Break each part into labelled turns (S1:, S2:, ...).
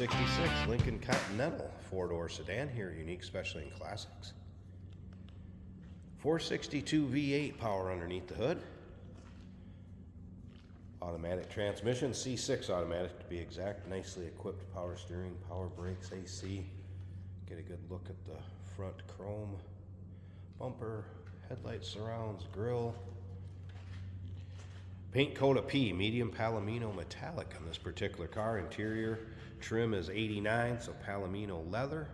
S1: 1966 Lincoln Continental four-door sedan here, unique, especially in classics. 462 V8 power underneath the hood. Automatic transmission, C6 automatic to be exact. Nicely equipped power steering, power brakes, AC. Get a good look at the front chrome bumper, headlight surrounds, grille. Paint coat of P, medium Palomino metallic on this particular car. Interior trim is 89, so Palomino leather.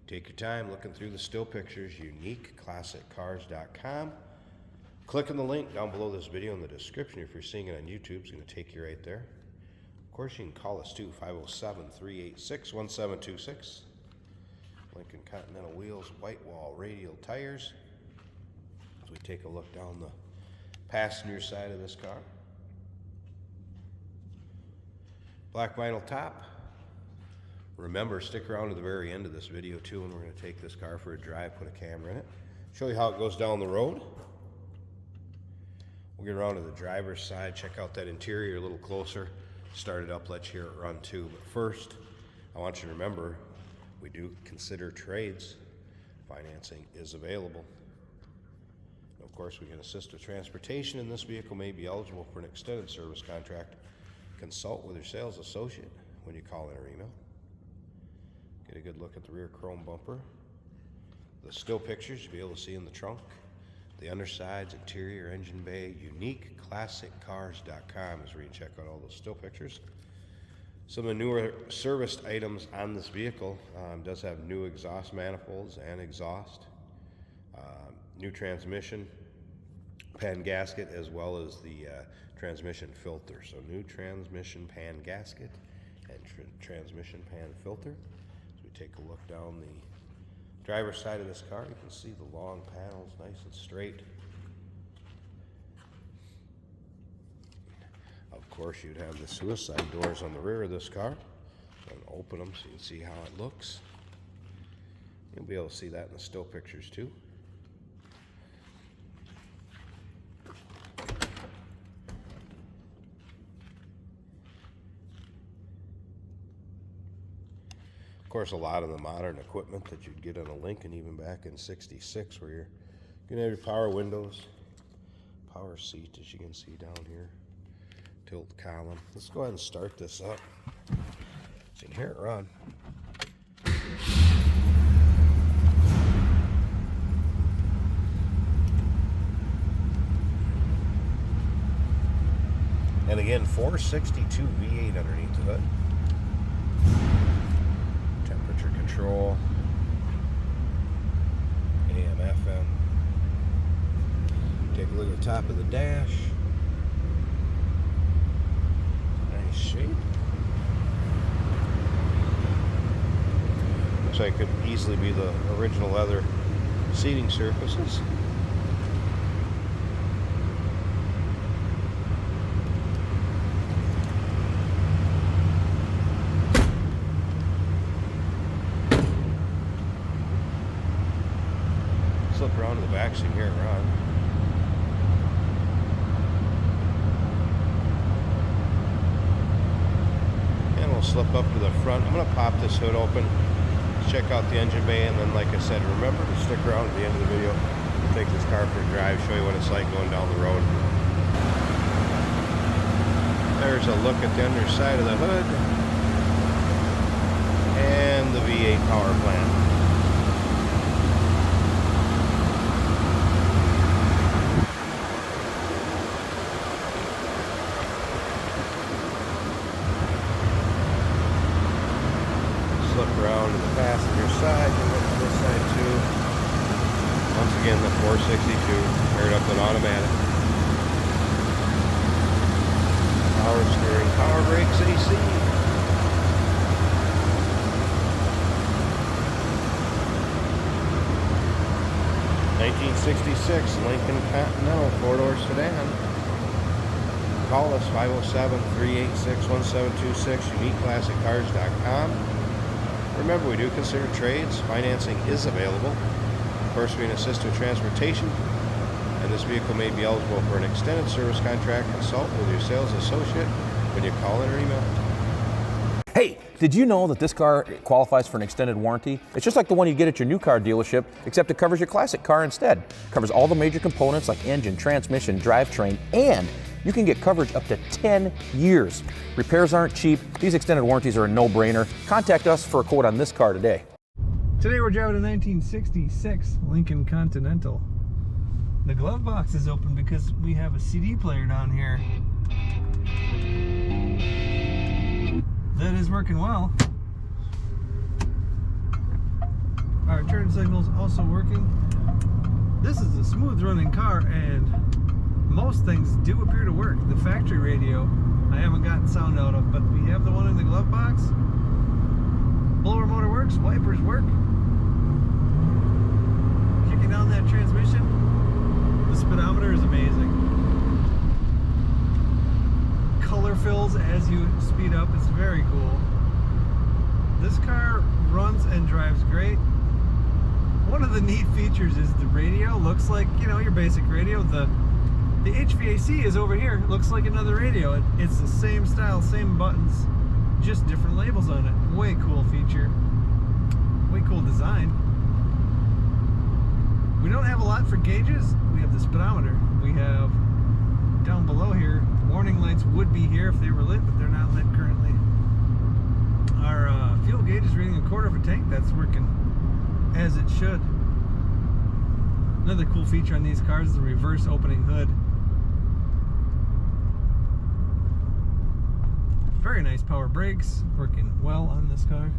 S1: Take your time looking through the still pictures, uniqueclassiccars.com. Click on the link down below this video in the description. If you're seeing it on YouTube, it's going to take you right there. Of course, you can call us too, 507-386-1726. Lincoln Continental wheels, white wall radial tires. As we take a look down the passenger side of this car. Black vinyl top. Remember, stick around to the very end of this video too, and we're going to take this car for a drive, put a camera in it, show you how it goes down the road. We'll get around to the driver's side, check out that interior a little closer, start it up, let you hear it run too. But first, I want you to remember, we do consider trades. Financing is available. Of course, we can assist with transportation, and this vehicle may be eligible for an extended service contract. Consult with your sales associate when you call in or email. Get a good look at the rear chrome bumper. The still pictures you'll be able to see in the trunk. The undersides, interior, engine bay. uniqueclassiccars.com is where you can check out all those still pictures. Some of the newer serviced items on this vehicle does have new exhaust manifolds and exhaust. New transmission pan gasket, as well as the transmission filter. So new transmission pan gasket and transmission pan filter. As we take a look down the driver's side of this car, you can see the long panels, nice and straight. Of course, you'd have the suicide doors on the rear of this car. And open them so you can see how it looks. You'll be able to see that in the still pictures too. Of course, a lot of the modern equipment that you'd get on a Lincoln even back in '66, where you're gonna have your power windows, power seat, as you can see down here, tilt column. Let's go ahead and start this up so you can hear it run. And again, 462 V8 underneath the hood. Temperature control, AM, FM. Take a look at the top of the dash. Nice shape. Looks like it could easily be the original leather seating surfaces. Slip around to the back so you can hear it run. And we'll slip up to the front. I'm going to pop this hood open, check out the engine bay, and then, like I said, remember to stick around at the end of the video. We'll take this car for a drive, show you what it's like going down the road. There's a look at the underside of the hood and the V8 power plant. Slip around to the passenger side and look to this side too. Once again, the 462 paired up with automatic. Power steering, power brakes, AC. '66 Lincoln Continental four-door sedan. Call us 507-386-1726, uniqueclassiccars.com. Remember, we do consider trades. Financing is available. Of course, we can assist with transportation, and this vehicle may be eligible for an extended service contract. Consult with your sales associate when you call in or email.
S2: Hey, Did you know that this car qualifies for an extended warranty? It's just like the one you get at your new car dealership, except it covers your classic car instead. It covers all the major components like engine, transmission, drivetrain, and you can get coverage up to 10 years. Repairs aren't cheap. These extended warranties are a no-brainer. Contact us for a quote on this car today.
S3: Today we're driving a 1966 Lincoln Continental. The glove box is open because we have a CD player down here. That is working well. Our turn signal's also working. This is a smooth running car and most things do appear to work. The factory radio I haven't gotten sound out of, but we have the one in the glove box. Blower motor works, wipers work. Kicking down that transmission, the speedometer is amazing. Color fills as you speed up. It's very cool. This car runs and drives great. One of the neat features is the radio looks like, you know, your basic radio. The HVAC is over here. It looks like another radio. It's the same style, same buttons, just different labels on it. Way cool feature. Way cool design. We don't have a lot for gauges. We have the speedometer. We have down below here, warning lights would be here if they were lit, but they're not lit currently. Our fuel gauge is reading 1/4 of a tank. That's working as it should. Another cool feature on these cars is the reverse opening hood. Very nice power brakes, working well on this car.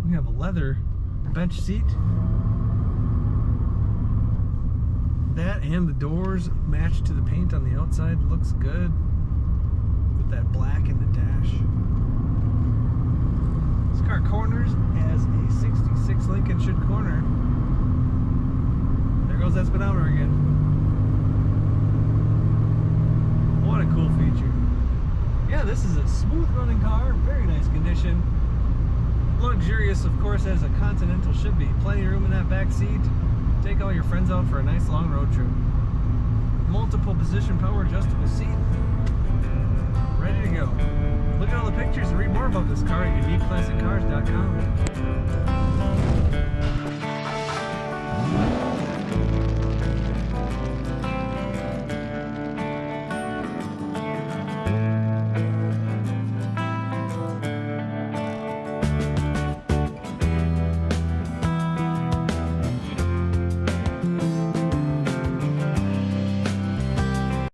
S3: We have a leather bench seat. That and the doors match to the paint on the outside. Looks good with that black in the dash. This car corners as a 66 Lincoln should corner. There goes that speedometer again. What a cool feature. Yeah, this is a smooth running car, very nice condition. Luxurious, of course, as a Continental should be. Plenty of room in that back seat. Take all your friends out for a nice long road trip. Multiple position power adjustable seat. Ready to go. Look at all the pictures and read more about this car at uniqueclassiccars.com.